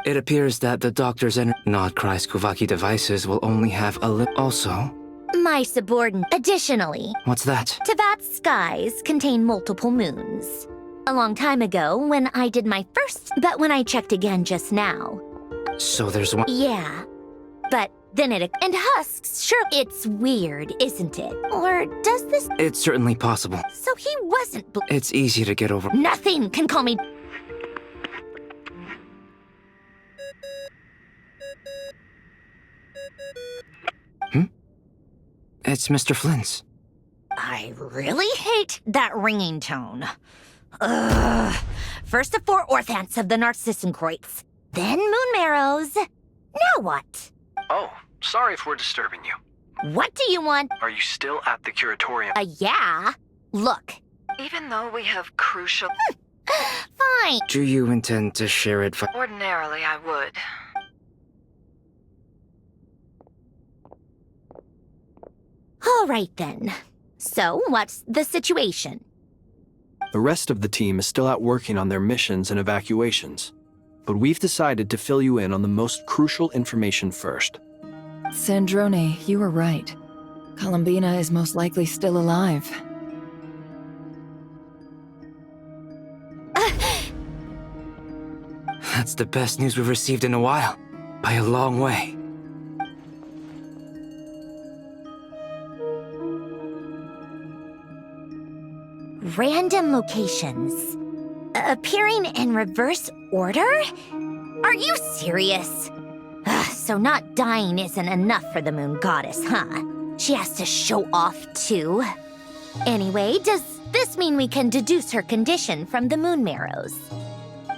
It appears that the doctor's not Kuvaki devices will only have a Also, My subordinate. Additionally, what's that? Teyvat's skies contain multiple moons. A long time ago, when I did my first, but when I checked again just now. So there's one. Yeah, but then and husks, sure, it's weird, isn't it? Or does this... It's certainly possible. So he wasn't... It's easy to get over. Nothing can call me... It's Mr. Flynn's. I really hate that ringing tone. Ugh. First the 4 orthants of the Narcissenkreuz, then moon marrows. Now what? Oh, sorry if we're disturbing you. What do you want? Are you still at the curatorium? Yeah. Look. Even though we have crucial... Fine. Do you intend to share it? Ordinarily, I would. All right, then. So, what's the situation? The rest of the team is still out working on their missions and evacuations, but we've decided to fill you in on the most crucial information first. Sandrone, you were right. Columbina is most likely still alive. That's the best news we've received in a while. By a long way. Random locations. Appearing in reverse order? Are you serious? So not dying isn't enough for the moon goddess, huh? She has to show off too. Anyway, does this mean we can deduce her condition from the moon marrows?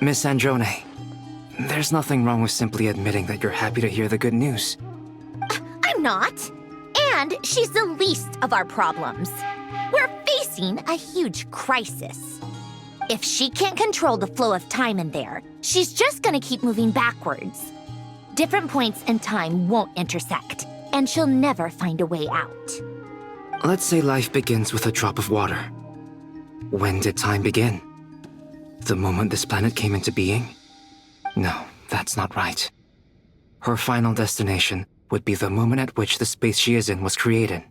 Miss Androne, there's nothing wrong with simply admitting that you're happy to hear the good news. I'm not. And she's the least of our problems. We're facing a huge crisis. If she can't control the flow of time in there, she's just gonna keep moving backwards. Different points in time won't intersect, and she'll never find a way out. Let's say life begins with a drop of water. When did time begin? The moment this planet came into being? No, that's not right. Her final destination would be the moment at which the space she is in was created.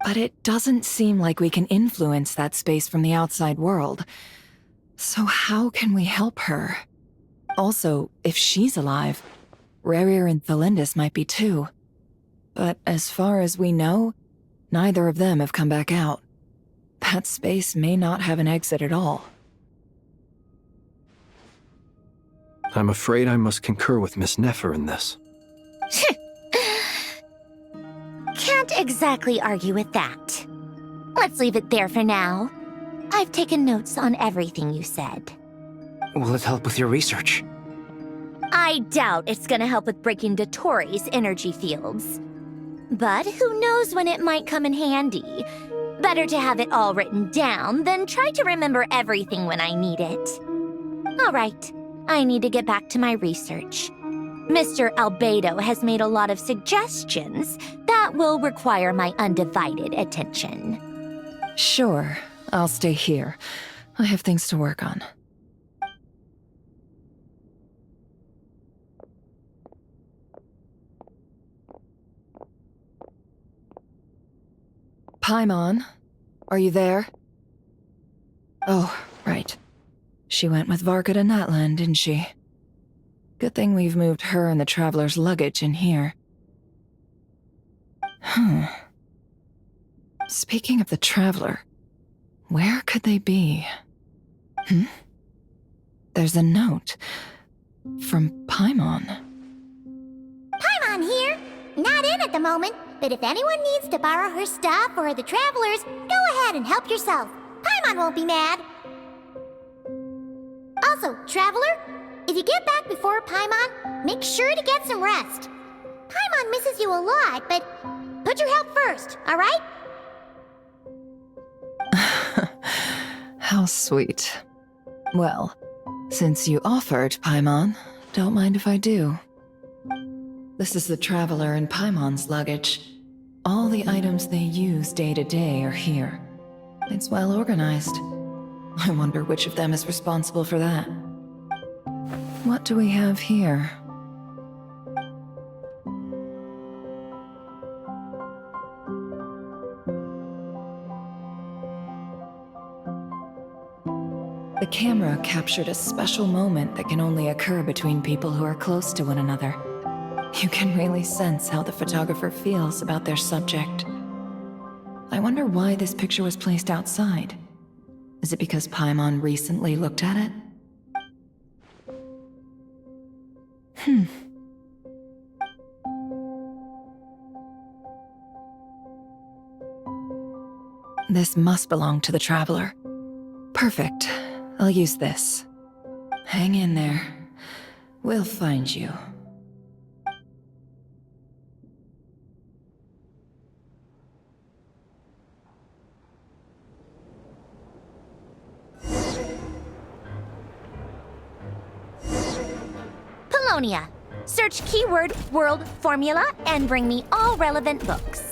But it doesn't seem like we can influence that space from the outside world. So how can we help her? Also, if she's alive, Rerir and Thelindis might be too. But as far as we know, neither of them have come back out. That space may not have an exit at all. I'm afraid I must concur with Miss Nefer in this. Can't exactly argue with that. Let's leave it there for now. I've taken notes on everything you said. Will it help with your research? I doubt it's gonna help with breaking Dotori's energy fields. But who knows when it might come in handy. Better to have it all written down than try to remember everything when I need it. All right, I need to get back to my research. Mr. Albedo has made a lot of suggestions that will require my undivided attention. Sure, I'll stay here. I have things to work on. Paimon, are you there? Oh, right. She went with Varka to Natlan, didn't she? Good thing we've moved her and the Traveler's luggage in here. Speaking of the Traveler, where could they be? There's a note from Paimon. Paimon here. Not in at the moment, but if anyone needs to borrow her stuff or the Travelers, go ahead and help yourself. Paimon won't be mad. Also, Traveler, if you get back before Paimon, make sure to get some rest. Paimon misses you a lot, but put your health first, all right? How sweet. Well, since you offered, Paimon, don't mind if I do. This is the Traveler and Paimon's luggage. All the items they use day to day are here. It's well organized. I wonder which of them is responsible for that. What do we have here? The camera captured a special moment that can only occur between people who are close to one another. You can really sense how the photographer feels about their subject. I wonder why this picture was placed outside. Is it because Paimon recently looked at it? This must belong to the Traveler. Perfect. I'll use this. Hang in there. We'll find you. Pulonia. Search keyword world formula and bring me all relevant books.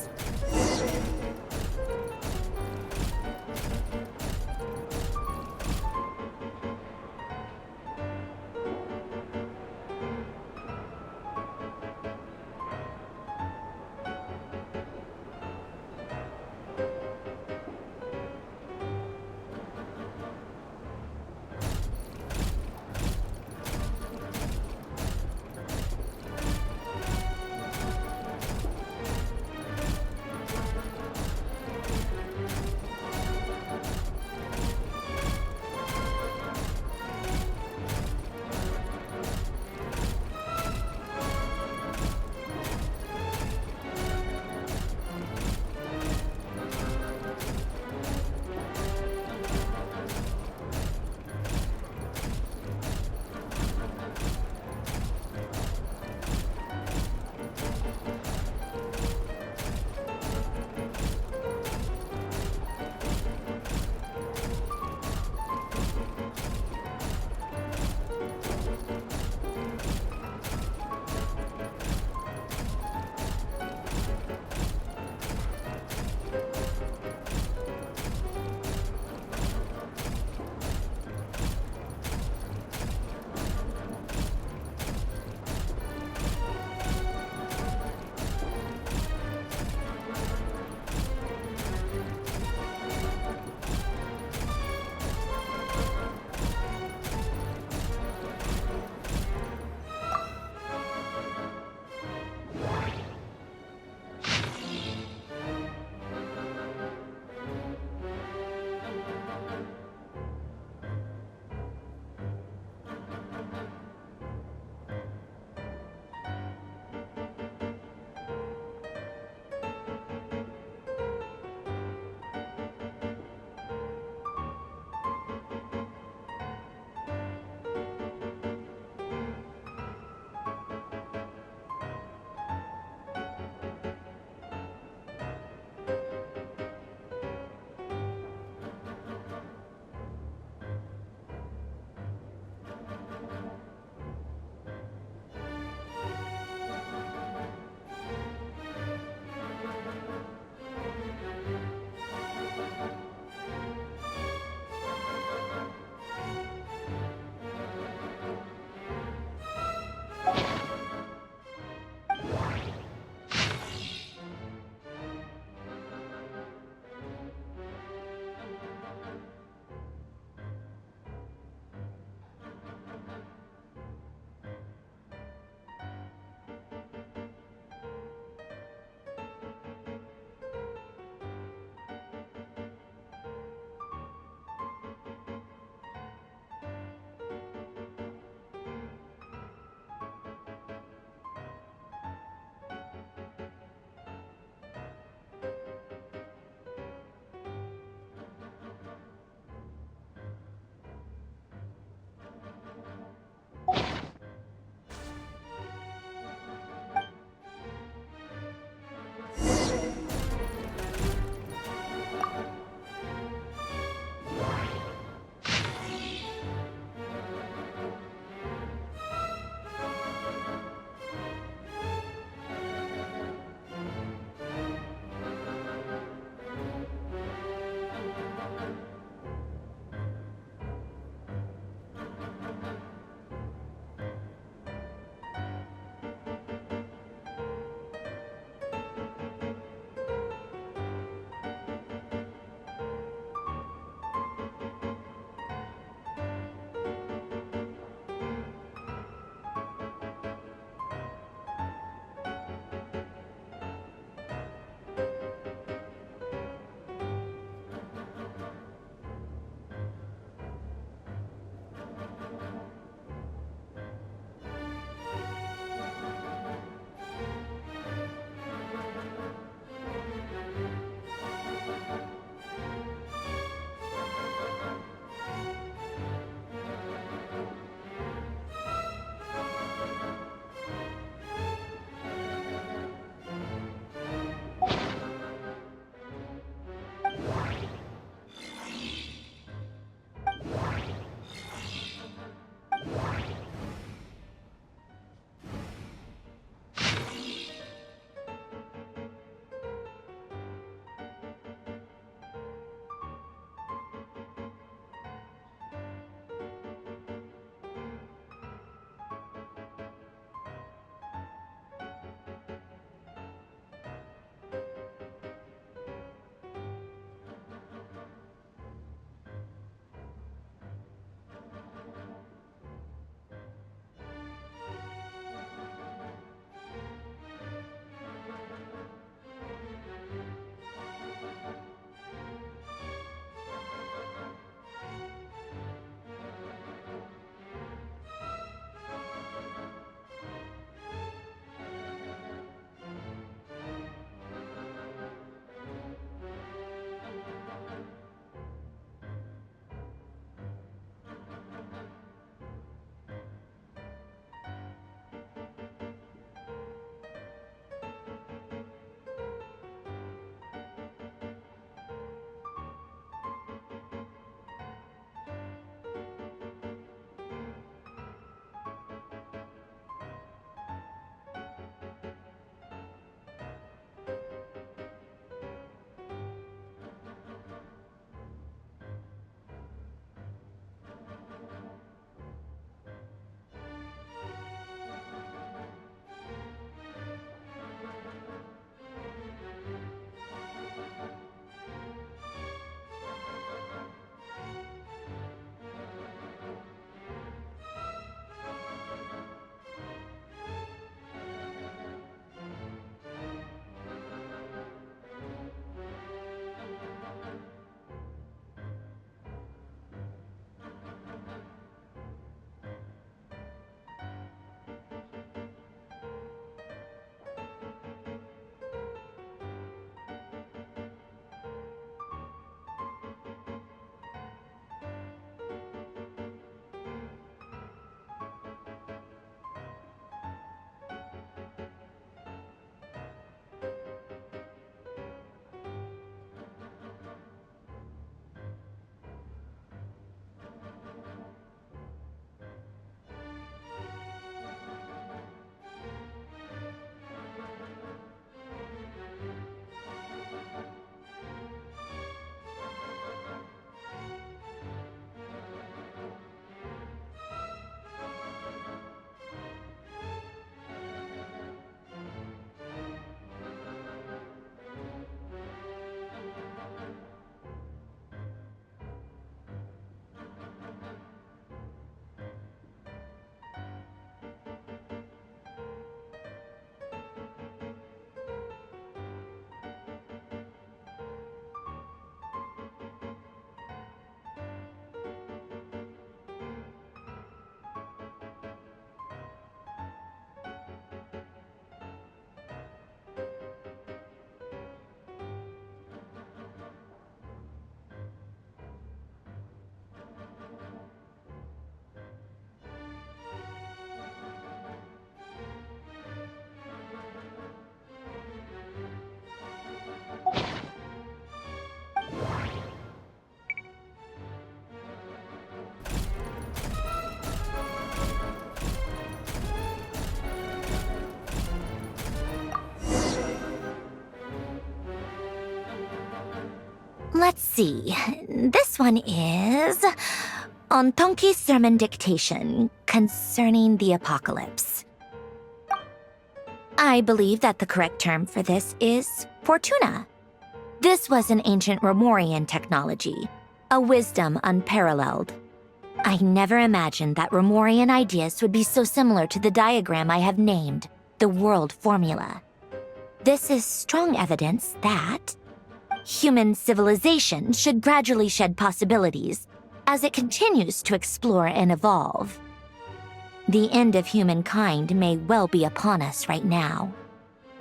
Let's see. This one is on Tonki's sermon dictation concerning the apocalypse. I believe that the correct term for this is Fortuna. This was an ancient Romorian technology, a wisdom unparalleled. I never imagined that Romorian ideas would be so similar to the diagram I have named, the World Formula. This is strong evidence that human civilization should gradually shed possibilities as it continues to explore and evolve. The end of humankind may well be upon us right now.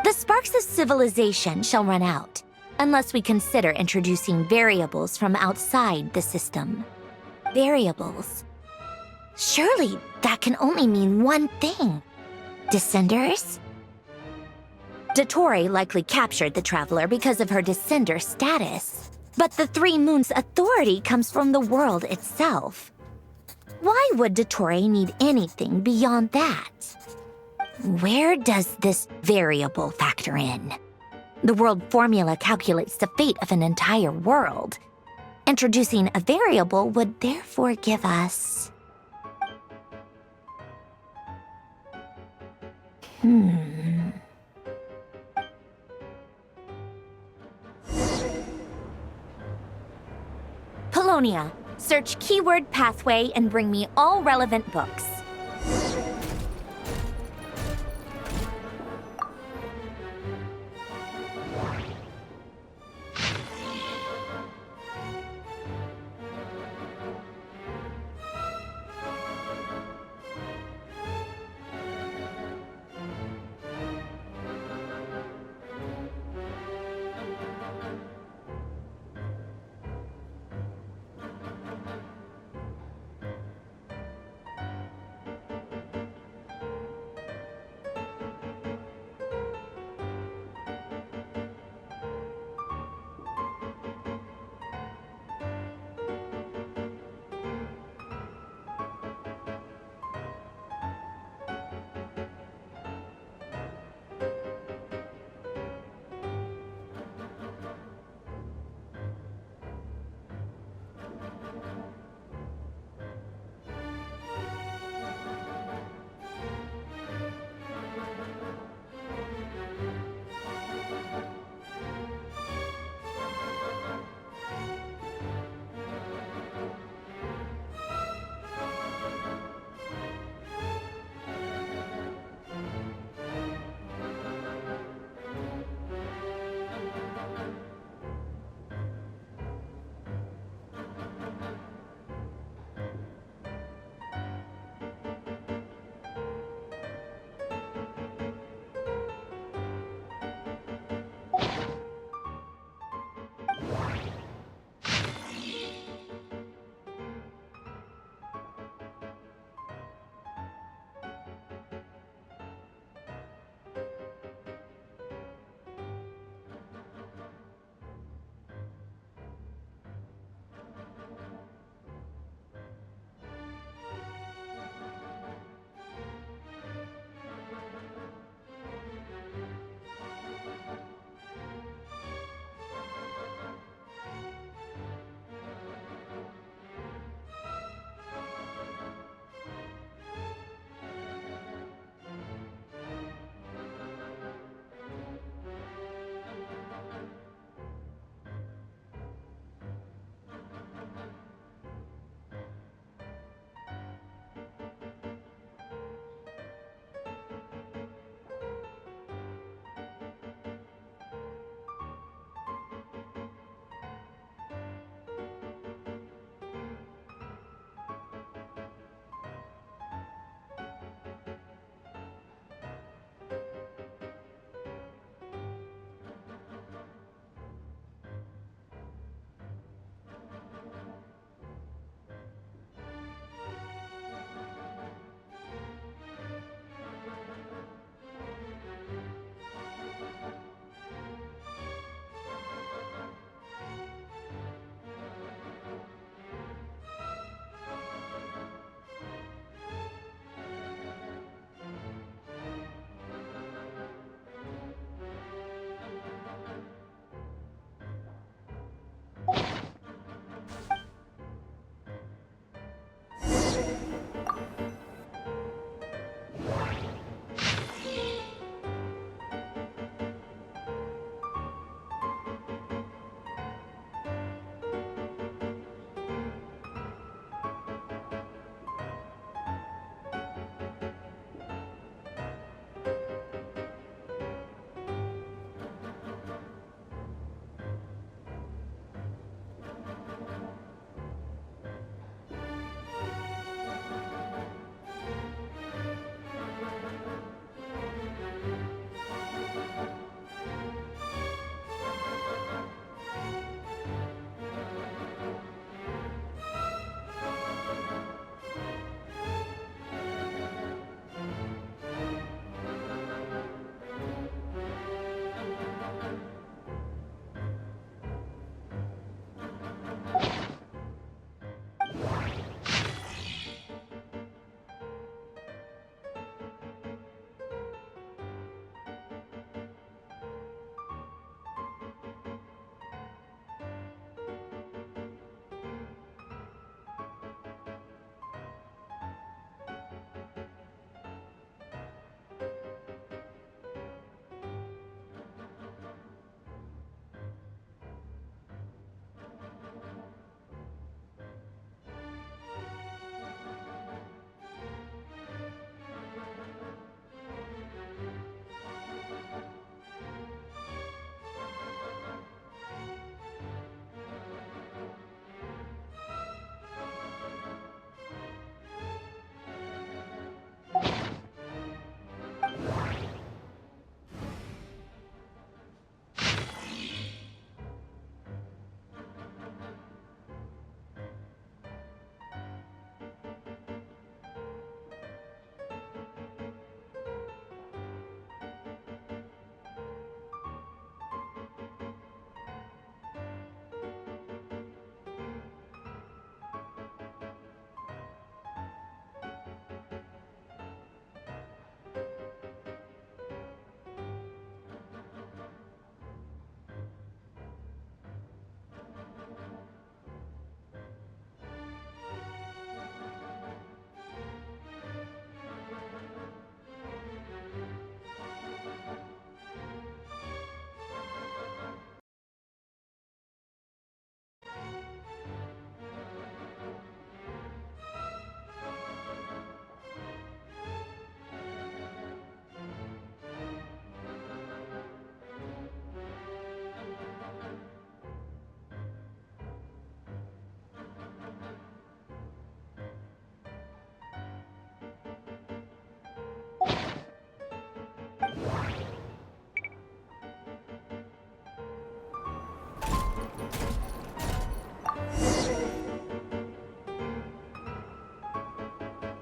The sparks of civilization shall run out, unless we consider introducing variables from outside the system. Variables. Surely that can only mean one thing. Descenders? Dottore likely captured the Traveler because of her descender status. But the Three Moons' authority comes from the world itself. Why would Dottore need anything beyond that? Where does this variable factor in? The world formula calculates the fate of an entire world. Introducing a variable would therefore give us... Pulonia, search keyword pathway and bring me all relevant books.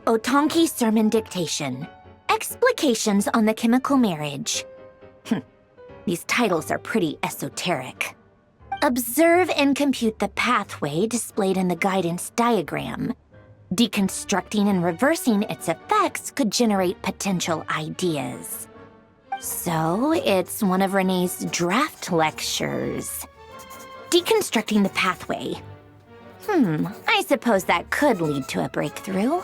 Otonki Sermon Dictation. Explications on the Chemical Marriage. These titles are pretty esoteric. Observe and compute the pathway displayed in the guidance diagram. Deconstructing and reversing its effects could generate potential ideas. So, it's one of Renee's draft lectures. Deconstructing the pathway. I suppose that could lead to a breakthrough.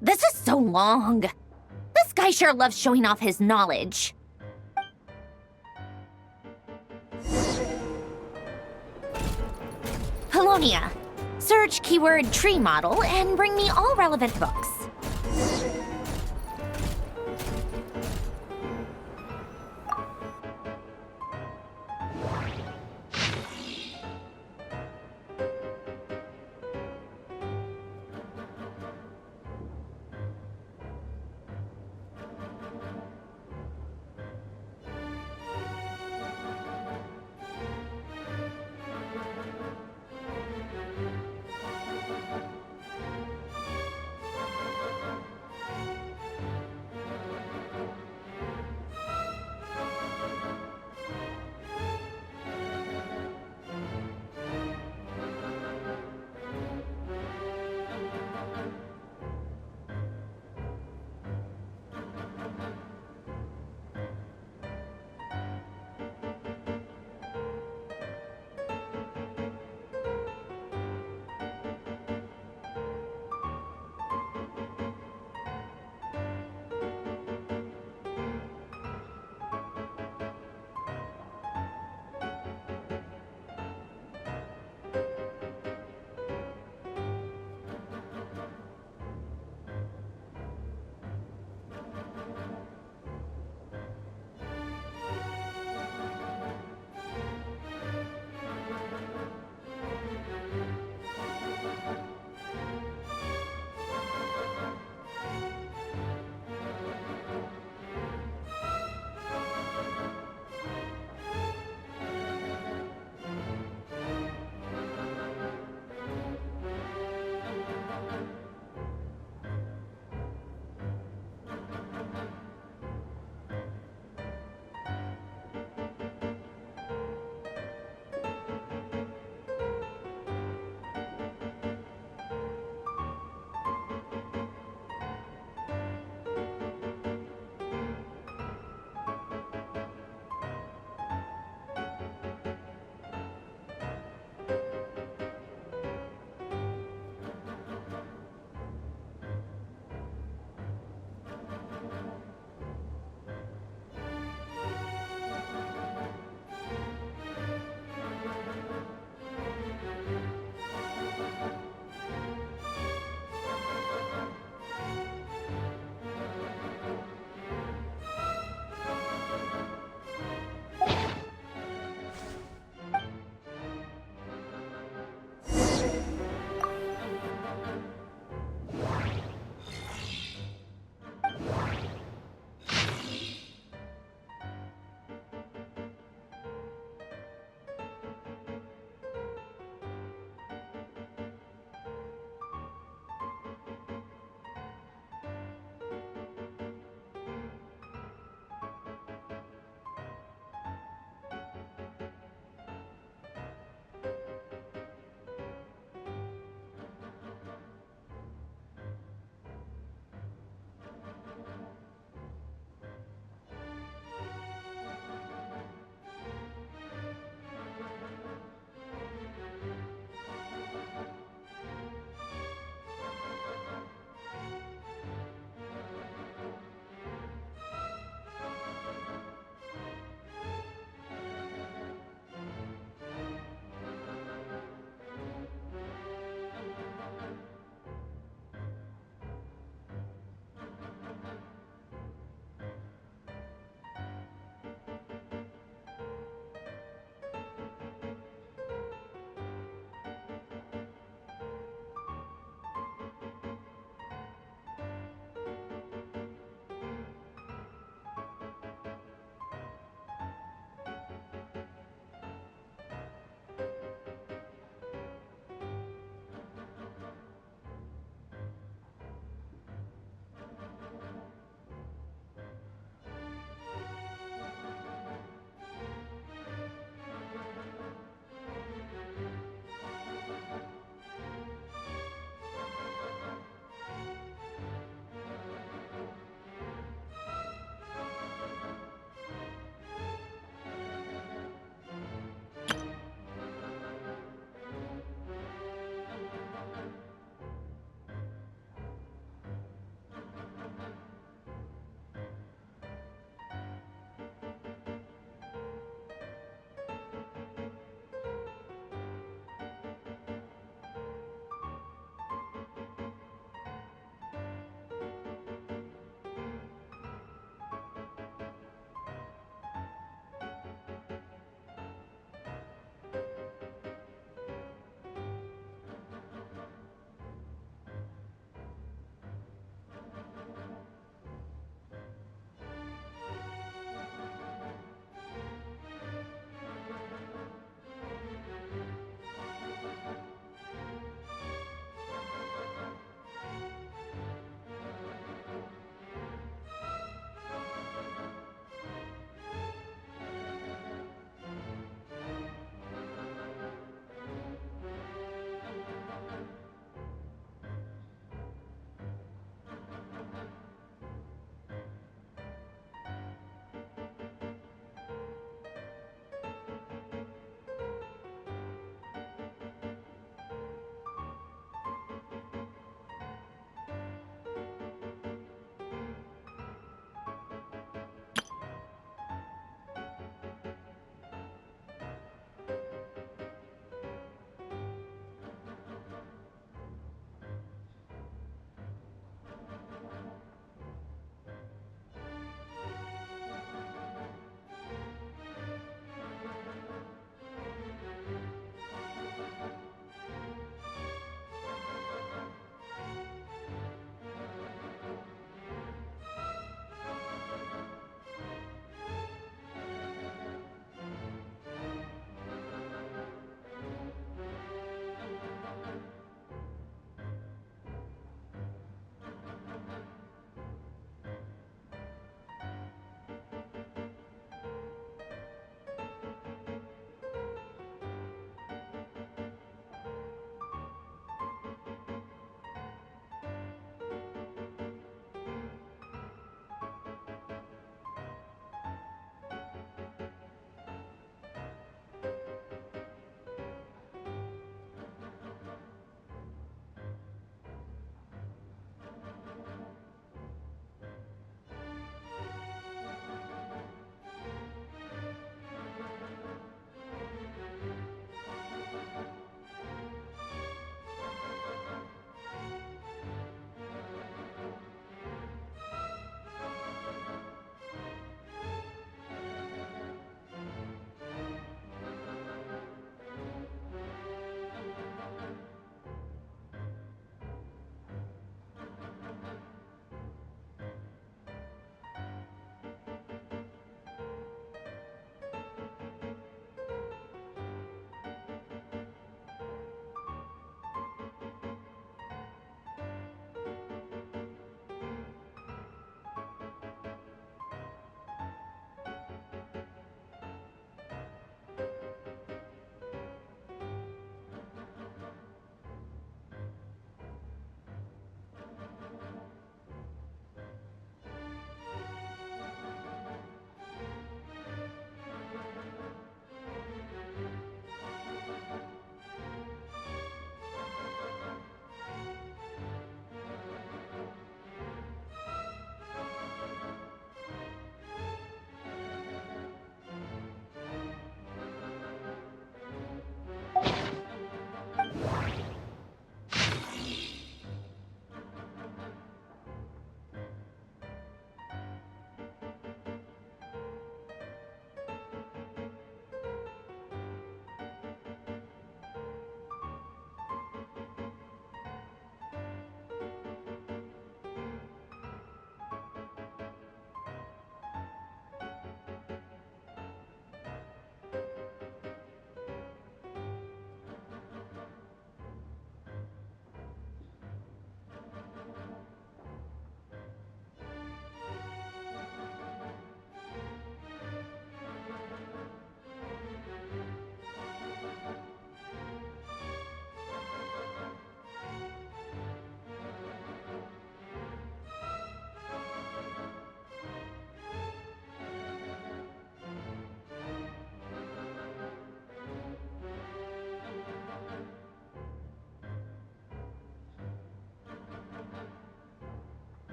This is so long. This guy sure loves showing off his knowledge. Pulonia. Search keyword tree model and bring me all relevant books.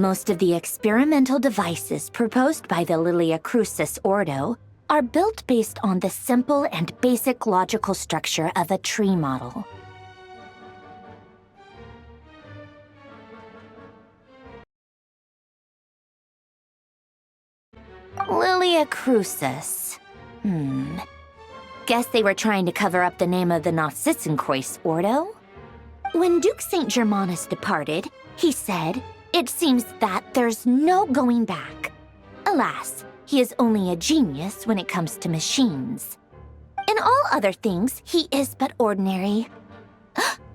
Most of the experimental devices proposed by the Lilia Crucis Ordo are built based on the simple and basic logical structure of a tree model. Lilia Crucis. Guess they were trying to cover up the name of the Nausitzenkois Ordo? When Duke St. Germanus departed, he said, "It seems that there's no going back." Alas, he is only a genius when it comes to machines. In all other things, he is but ordinary.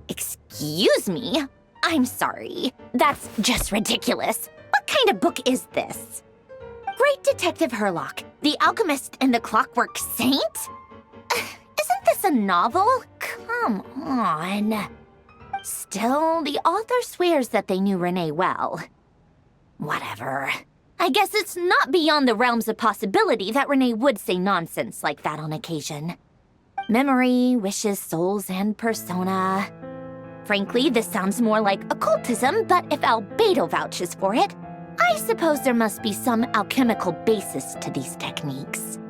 Excuse me? I'm sorry. That's just ridiculous. What kind of book is this? Great Detective Herlock, the Alchemist and the Clockwork Saint? Isn't this a novel? Come on. Still, the author swears that they knew Renee well. Whatever. I guess it's not beyond the realms of possibility that Renee would say nonsense like that on occasion. Memory, wishes, souls, and persona. Frankly, this sounds more like occultism, but if Albedo vouches for it, I suppose there must be some alchemical basis to these techniques.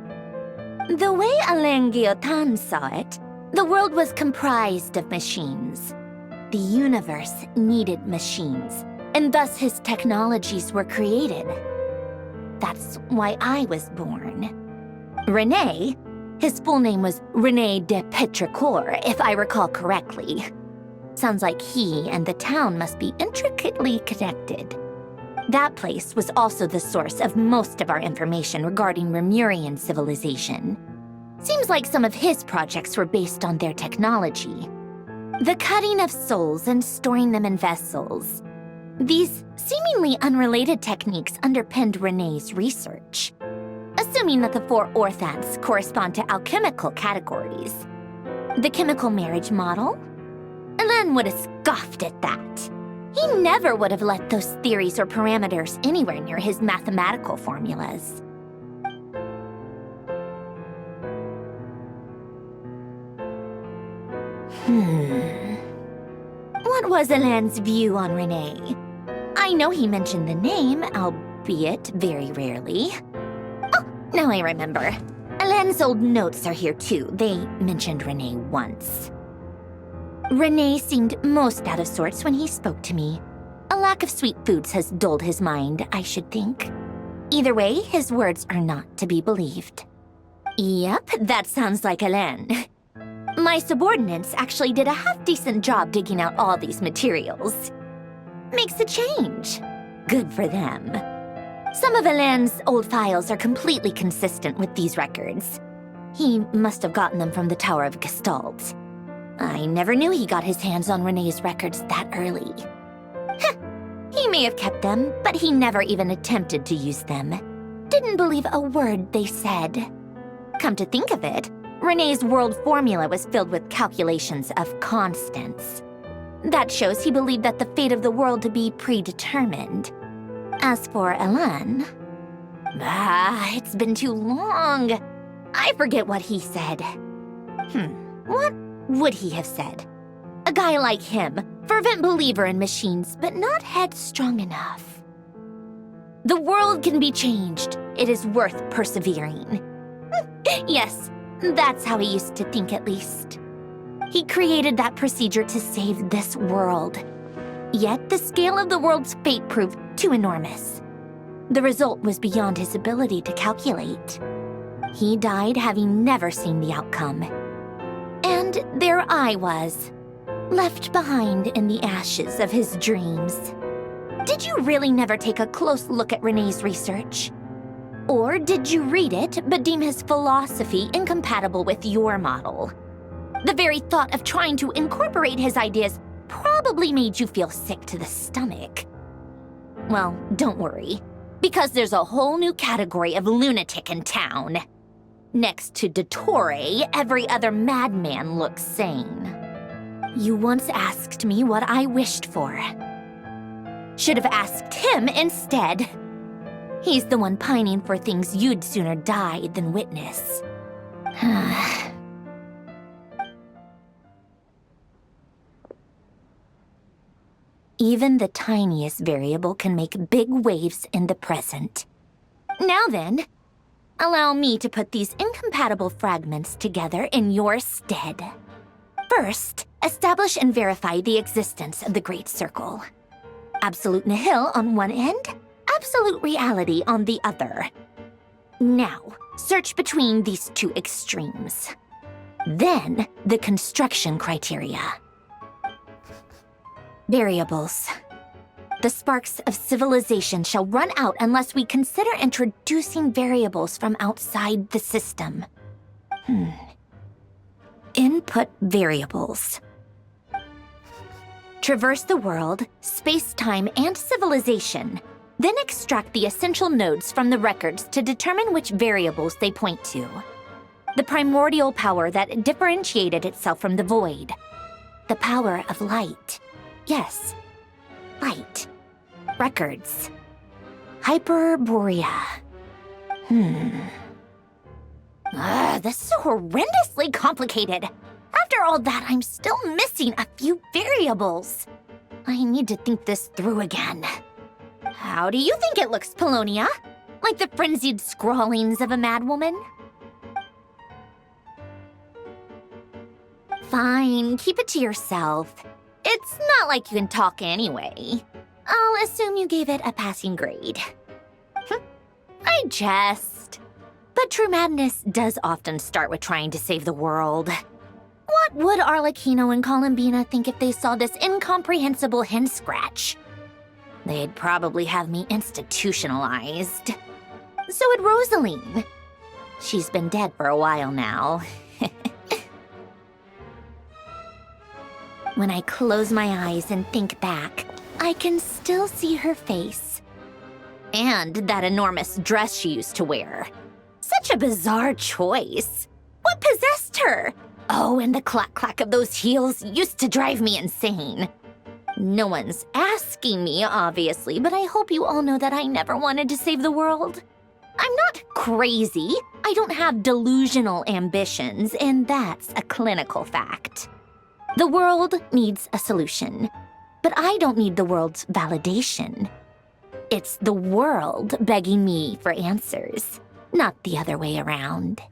The way Alain Guillotin saw it, the world was comprised of machines. The universe needed machines, and thus his technologies were created. That's why I was born. René, his full name was René de Petrichor, if I recall correctly. Sounds like he and the town must be intricately connected. That place was also the source of most of our information regarding Remurian civilization. Seems like some of his projects were based on their technology. The cutting of souls and storing them in vessels. These seemingly unrelated techniques underpinned René's research. Assuming that the 4 orthants correspond to alchemical categories. The chemical marriage model? Alain would have scoffed at that. He never would have let those theories or parameters anywhere near his mathematical formulas. What was Alain's view on Renee? I know he mentioned the name, albeit very rarely. Oh, now I remember. Alain's old notes are here too. They mentioned Renee once. Renee seemed most out of sorts when he spoke to me. A lack of sweet foods has dulled his mind, I should think. Either way, his words are not to be believed. Yep, that sounds like Alain. My subordinates actually did a half-decent job digging out all these materials. Makes a change. Good for them. Some of Alain's old files are completely consistent with these records. He must have gotten them from the Tower of Gestalt. I never knew he got his hands on Renee's records that early. He may have kept them, but he never even attempted to use them. Didn't believe a word they said. Come to think of it, Renee's world formula was filled with calculations of constants. That shows he believed that the fate of the world to be predetermined. As for Alain... it's been too long. I forget what he said. What would he have said? A guy like him, fervent believer in machines, but not headstrong enough. The world can be changed. It is worth persevering. Yes, that's how he used to think at least. He created that procedure to save this world. Yet the scale of the world's fate proved too enormous. The result was beyond his ability to calculate. He died having never seen the outcome. And there I was, left behind in the ashes of his dreams. Did you really never take a close look at Renee's research? Or did you read it but deem his philosophy incompatible with your model? The very thought of trying to incorporate his ideas probably made you feel sick to the stomach. Well, don't worry, because there's a whole new category of lunatic in town. Next to Dottore, every other madman looks sane. You once asked me what I wished for. Should have asked him instead. He's the one pining for things you'd sooner die than witness. Even the tiniest variable can make big waves in the present. Now then, allow me to put these incompatible fragments together in your stead. First, establish and verify the existence of the Great Circle. Absolute nihil on one end, absolute reality on the other. Now, search between these two extremes. Then, the construction criteria. Variables. The sparks of civilization shall run out unless we consider introducing variables from outside the system. Input variables. Traverse the world, space-time, and civilization. Then extract the essential nodes from the records to determine which variables they point to. The primordial power that differentiated itself from the void. The power of light. Yes, light. Records. Hyperborea. This is horrendously complicated. After all that, I'm still missing a few variables. I need to think this through again. How do you think it looks, Pulonia? Like the frenzied scrawlings of a madwoman? Fine, keep it to yourself. It's not like you can talk anyway. I'll assume you gave it a passing grade. I jest. But true madness does often start with trying to save the world. What would Arlecchino and Columbina think if they saw this incomprehensible hen scratch? They'd probably have me institutionalized. So would Rosaline. She's been dead for a while now. When I close my eyes and think back, I can still see her face. And that enormous dress she used to wear. Such a bizarre choice. What possessed her? Oh, and the clack-clack of those heels used to drive me insane. No one's asking me, obviously, but I hope you all know that I never wanted to save the world. I'm not crazy. I don't have delusional ambitions, and that's a clinical fact. The world needs a solution, but I don't need the world's validation. It's the world begging me for answers, not the other way around.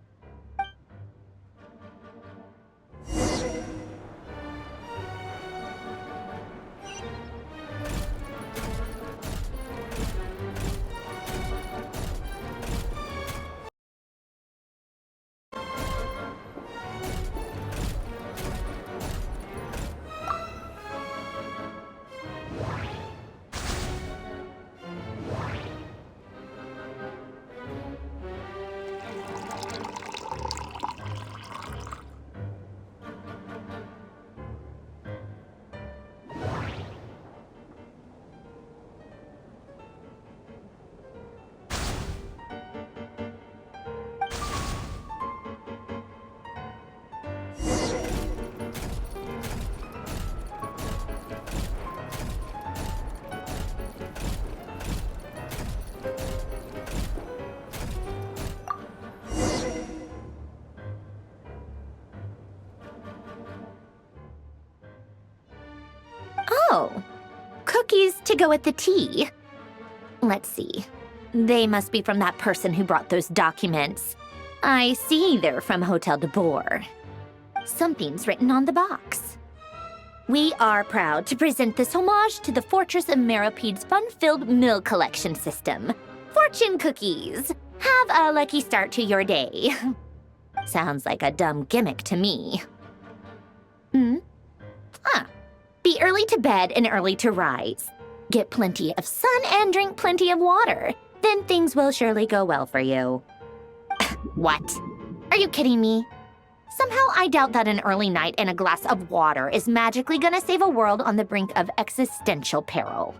Oh, cookies to go with the tea. Let's see. They must be from that person who brought those documents. I see they're from Hotel de Boer. Something's written on the box. We are proud to present this homage to the Fortress of Meropede's fun-filled mill collection system. Fortune cookies. Have a lucky start to your day. Sounds like a dumb gimmick to me. Be early to bed and early to rise. Get plenty of sun and drink plenty of water. Then things will surely go well for you. What? Are you kidding me? Somehow I doubt that an early night and a glass of water is magically gonna save a world on the brink of existential peril.